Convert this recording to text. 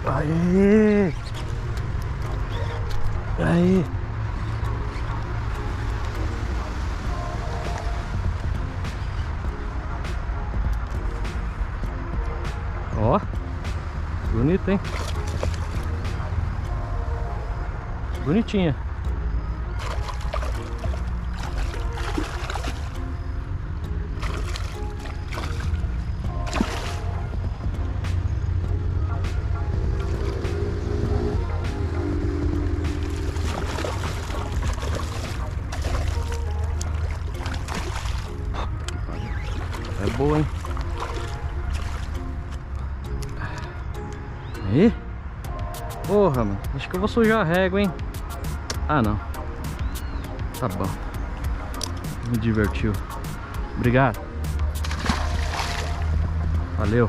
Aê! Aí. Ó, bonito, hein? Bonitinha. É boa, hein? Aí. Porra, mano. Acho que eu vou sujar a régua, hein? Ah, não. Tá bom. Me divertiu. Obrigado. Valeu.